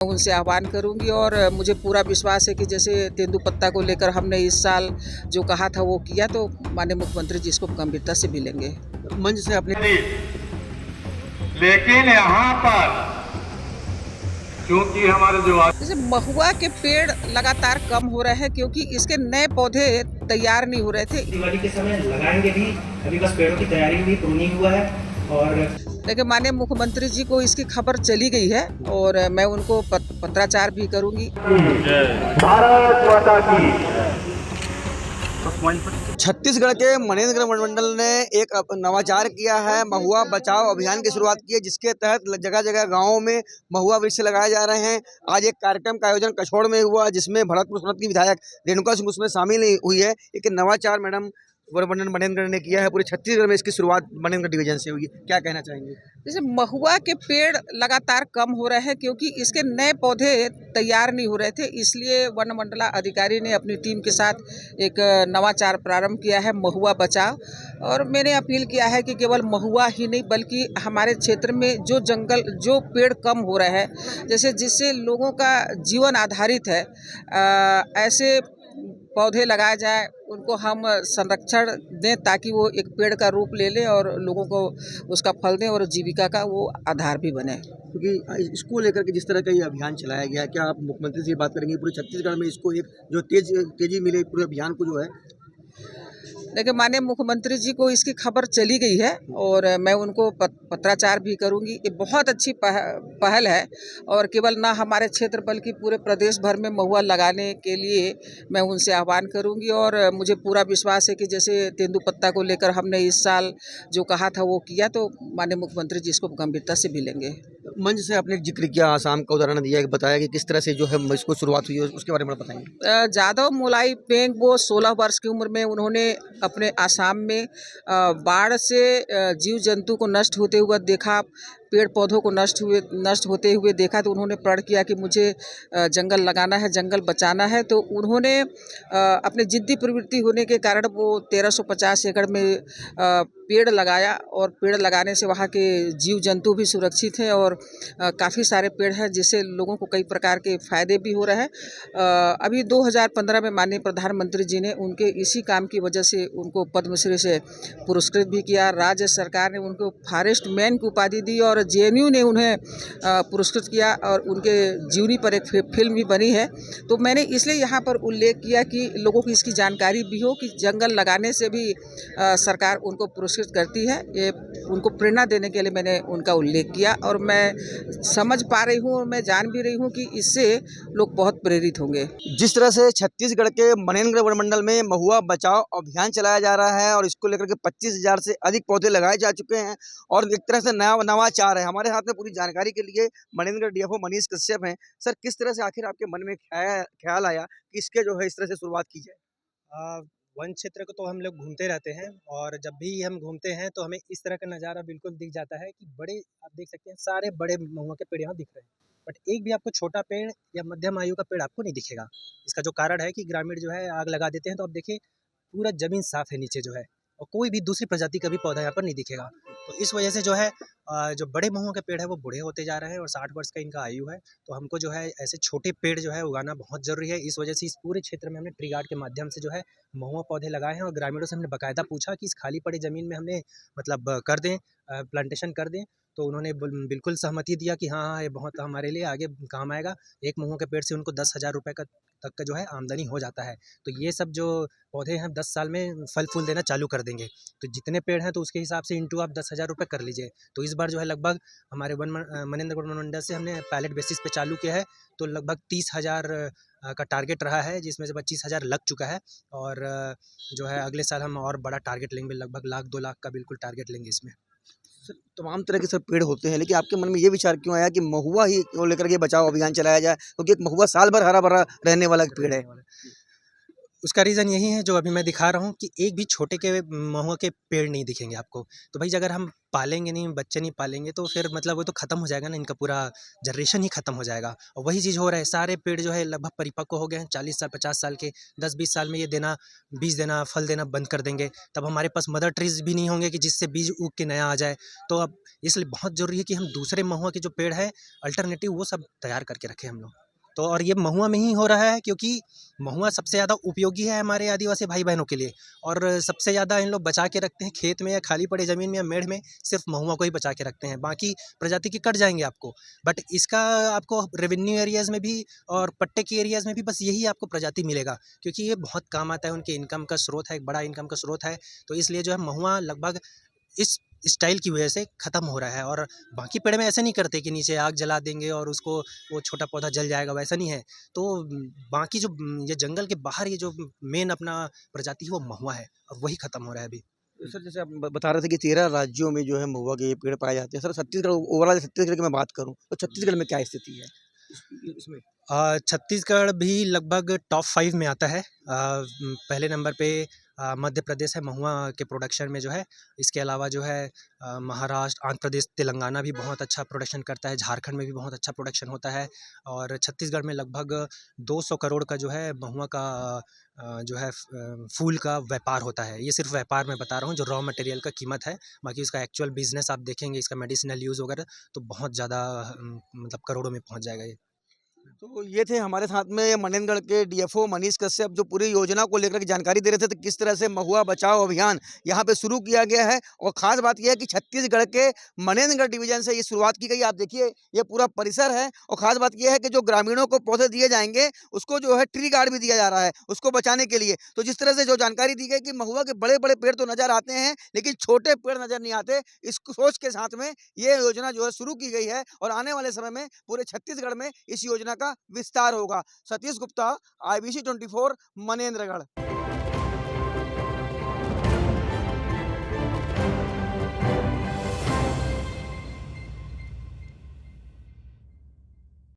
उनसे आह्वान करूंगी और मुझे पूरा विश्वास है कि जैसे तेंदुपत्ता को लेकर हमने इस साल जो कहा था वो किया, तो माननीय मुख्यमंत्री जी इसको गंभीरता से भी लेंगे। मंच से अपने लेकिन यहाँ पर क्योंकि हमारे जो जैसे महुआ के पेड़ लगातार कम हो रहे हैं क्योंकि इसके नए पौधे तैयार नहीं हो रहे थे। दिवाली के समय लगाएंगे भी, अभी बस पेड़ों की तैयारी भी प्रूनिंग हुआ है। और लेकिन माननीय मुख्यमंत्री जी को इसकी खबर चली गई है और मैं उनको पत्राचार भी करूंगी। भारत माता की। छत्तीसगढ़ के मनेन्द्र मंडल ने एक नवाचार किया है, महुआ बचाओ अभियान की शुरुआत की है, जिसके तहत जगह जगह गाँवों में महुआ वृक्ष लगाए जा रहे हैं। आज एक कार्यक्रम का आयोजन कछोड़ में हुआ, जिसमें भरतपुर सूरत की विधायक रेणुका सिंह उसमें शामिल हुई है। एक नवाचार मैडम मनेन्द्र ने किया है, पूरे छत्तीसगढ़ में इसकी शुरुआत मनेन्द्र डिवीजन से हुई है। क्या कहना चाहेंगे? जैसे महुआ के पेड़ लगातार कम हो रहे हैं क्योंकि इसके नए पौधे तैयार नहीं हो रहे थे, इसलिए वन मंडला अधिकारी ने अपनी टीम के साथ एक नवाचार प्रारंभ किया है, महुआ बचाओ। और मैंने अपील किया है कि केवल महुआ ही नहीं बल्कि हमारे क्षेत्र में जो पेड़ कम हो रहे हैं, जैसे जिससे लोगों का जीवन आधारित है, ऐसे पौधे लगाए जाए, उनको हम संरक्षण दें ताकि वो एक पेड़ का रूप ले लें और लोगों को उसका फल दें और जीविका का वो आधार भी बने। क्योंकि इसको लेकर के जिस तरह का ये अभियान चलाया गया है, क्या आप मुख्यमंत्री से बात करेंगे पूरे छत्तीसगढ़ में इसको एक जो तेजी मिले पूरे अभियान को जो है? लेकिन माननीय मुख्यमंत्री जी को इसकी खबर चली गई है और मैं उनको पत्राचार भी करूंगी। ये बहुत अच्छी पहल है और केवल ना हमारे क्षेत्र बल्कि पूरे प्रदेश भर में महुआ लगाने के लिए मैं उनसे आह्वान करूंगी और मुझे पूरा विश्वास है कि जैसे तेंदुपत्ता को लेकर हमने इस साल जो कहा था वो किया, तो माननीय मुख्यमंत्री जी इसको गंभीरता से भी लेंगे। मंच से आपने जिक्र किया, आसाम का उदाहरण दिया, बताया कि किस तरह से जो है इसको शुरुआत हुई है, उसके बारे में बताएंगे। जादव मोलाई पेंगबो 16 वर्ष की उम्र में उन्होंने अपने आसाम में बाढ़ से जीव जंतु को नष्ट होते हुए देखा, पेड़ पौधों को नष्ट होते हुए देखा, तो उन्होंने प्रण किया कि मुझे जंगल लगाना है, जंगल बचाना है। तो उन्होंने अपने जिद्दी प्रवृत्ति होने के कारण वो 1350 एकड़ में पेड़ लगाया और पेड़ लगाने से वहाँ के जीव जंतु भी सुरक्षित हैं और काफ़ी सारे पेड़ हैं जिससे लोगों को कई प्रकार के फायदे भी हो रहे हैं। अभी 2015 में माननीय प्रधानमंत्री जी ने उनके इसी काम की वजह से उनको पद्मश्री से पुरस्कृत भी किया। राज्य सरकार ने उनको फॉरेस्ट मैन की उपाधि दी और जेएनयू ने उन्हें पुरस्कृत किया और उनके जीवनी पर एक फिल्म भी बनी है। तो मैंने इसलिए यहाँ पर उल्लेख किया कि लोगों को इसकी जानकारी भी हो कि जंगल लगाने से भी सरकार उनको पुरस्कृत करती है। ये उनको प्रेरणा देने के लिए मैंने उनका उल्लेख किया और मैं समझ पा रही हूँ और मैं जान भी रही हूँ कि इससे लोग बहुत प्रेरित होंगे। जिस तरह से छत्तीसगढ़ के मनेन्द्र वन मंडल में महुआ बचाओ अभियान चलाया जा रहा है और इसको लेकर के 25,000 से अधिक पौधे लगाए जा चुके हैं और एक तरह से नवाचार है। हमारे हाथ में पूरी जानकारी के लिए मनेन्द्र डीएफओ मनीष कश्यप हैं। सर, किस तरह से आखिर आपके मन में ख्याल आया कि इसके जो है इस तरह से शुरुआत की जाए? वन क्षेत्र को तो हम लोग घूमते रहते हैं और जब भी हम घूमते हैं तो हमें इस तरह का नज़ारा बिल्कुल दिख जाता है कि बड़े, आप देख सकते हैं सारे बड़े महुआ के पेड़ यहाँ दिख रहे हैं, बट एक भी आपको छोटा पेड़ या मध्यम आयु का पेड़ आपको नहीं दिखेगा। इसका जो कारण है कि ग्रामीण जो है आग लगा देते हैं, तो आप देखिए पूरा ज़मीन साफ़ है नीचे जो है, और कोई भी दूसरी प्रजाति का भी पौधा यहाँ पर नहीं दिखेगा। तो इस वजह से जो है जो बड़े महुआ के पेड़ है वो बूढ़े होते जा रहे हैं और 60 वर्ष का इनका आयु है। तो हमको जो है ऐसे छोटे पेड़ जो है उगाना बहुत ज़रूरी है। इस वजह से इस पूरे क्षेत्र में हमने ट्री गार्ड के माध्यम से जो है महुआ पौधे लगाए हैं और ग्रामीणों से हमने बाकायदा पूछा कि इस खाली पड़ी ज़मीन में हमने मतलब कर दें, प्लांटेशन कर दें। तो उन्होंने बिल्कुल सहमति दिया कि हाँ हाँ, ये बहुत हमारे लिए आगे काम आएगा। एक महुआ के पेड़ से उनको 10,000 रुपये तक का जो है आमदनी हो जाता है। तो ये सब जो पौधे हैं 10 साल में फल फूल देना चालू कर देंगे। तो जितने पेड़ हैं तो उसके हिसाब से इंटू आप 10,000 रुपये कर लीजिए। तो इस बार जो है लगभग हमारे मनेन्द्र वन मंडल से हमने पायलट बेसिस पे चालू किया है, तो लगभग 30,000 का टारगेट रहा है, जिसमें से 25,000 लग चुका है। और जो है अगले साल हम और बड़ा टारगेट लेंगे, लगभग 1,00,000 2 लाख का बिल्कुल टारगेट लेंगे इसमें। तमाम तरह के सर पेड़ होते हैं, लेकिन आपके मन में ये विचार क्यों आया कि महुआ ही को लेकर के बचाओ अभियान चलाया जाए, क्योंकि एक महुआ साल भर हरा भरा रहने वाला पेड़ है? उसका रीज़न यही है जो अभी मैं दिखा रहा हूँ कि एक भी छोटे के महुआ के पेड़ नहीं दिखेंगे आपको। तो भाई अगर हम पालेंगे नहीं, बच्चे नहीं पालेंगे तो फिर मतलब वो तो ख़त्म हो जाएगा ना, इनका पूरा जनरेशन ही ख़त्म हो जाएगा। और वही चीज़ हो रहा है, सारे पेड़ जो है लगभग परिपक्व हो गए हैं, 40 साल 50 साल के, 10-20 साल में ये देना, बीज देना, फल देना बंद कर देंगे। तब हमारे पास मदर ट्रीज़ भी नहीं होंगे कि जिससे बीज उग के नया आ जाए। तो अब इसलिए बहुत ज़रूरी है कि हम दूसरे महुआ के जो पेड़ है अल्टरनेटिव वो सब तैयार करके रखें हम लोग। तो और ये महुआ में ही हो रहा है क्योंकि महुआ सबसे ज़्यादा उपयोगी है हमारे आदिवासी भाई बहनों के लिए। और सबसे ज़्यादा इन लोग बचा के रखते हैं खेत में या खाली पड़े ज़मीन में या मेड़ में, सिर्फ महुआ को ही बचा के रखते हैं, बाकी प्रजाति के कट जाएंगे आपको। बट इसका आपको रेवेन्यू एरियाज़ में भी और पट्टे के एरियाज़ में भी बस यही आपको प्रजाति मिलेगा, क्योंकि ये बहुत काम आता है, उनके इनकम का स्रोत है, एक बड़ा इनकम का स्रोत है। तो इसलिए जो है महुआ लगभग इस स्टाइल की वजह से ख़त्म हो रहा है। और बाकी पेड़ में ऐसे नहीं करते कि नीचे आग जला देंगे और उसको वो छोटा पौधा जल जाएगा, वैसा नहीं है। तो बाकी जो ये जंगल के बाहर ये जो मेन अपना प्रजाति है वो महुआ है और वही ख़त्म हो रहा है अभी। तो सर जैसे आप बता रहे थे कि 13 राज्यों में जो है महुआ के ये पेड़ पाए जाते हैं। सर छत्तीसगढ़, ओवरऑल छत्तीसगढ़ की मैं बात करूँ तो छत्तीसगढ़ में क्या स्थिति है इसमें? छत्तीसगढ़ भी लगभग टॉप 5 में आता है। पहले नंबर पे मध्य प्रदेश है महुआ के प्रोडक्शन में जो है। इसके अलावा जो है महाराष्ट्र, आंध्र प्रदेश, तेलंगाना भी बहुत अच्छा प्रोडक्शन करता है। झारखंड में भी बहुत अच्छा प्रोडक्शन होता है। और छत्तीसगढ़ में लगभग 200 करोड़ का जो है महुआ का जो है फूल का व्यापार होता है। ये सिर्फ व्यापार मैं बता रहा हूँ, जो रॉ मटेरियल का कीमत है। बाकी इसका एक्चुअल बिजनेस आप देखेंगे, इसका मेडिसिनल यूज़ वगैरह तो बहुत ज़्यादा मतलब करोड़ों में पहुँच जाएगा ये। तो ये थे हमारे साथ में मनेंद्रगढ़ के डीएफओ मनीष कश्यप, जो पूरी योजना को लेकर के जानकारी दे रहे थे तो किस तरह से महुआ बचाओ अभियान यहाँ पे शुरू किया गया है। और खास बात यह है कि छत्तीसगढ़ के मनेंद्रगढ़ डिवीजन से ये शुरुआत की गई। आप देखिए ये पूरा परिसर है। और खास बात यह है कि जो ग्रामीणों को पौधे दिए जाएंगे उसको जो है ट्री गार्ड भी दिया जा रहा है उसको बचाने के लिए। तो जिस तरह से जो जानकारी दी गई कि महुआ के बड़े बड़े पेड़ तो नजर आते हैं लेकिन छोटे पेड़ नजर नहीं आते, इस सोच के साथ में ये योजना जो है शुरू की गई है। और आने वाले समय में पूरे छत्तीसगढ़ में इस योजना का विस्तार होगा। सतीश गुप्ता, IBC 24, मनेंद्रगढ़।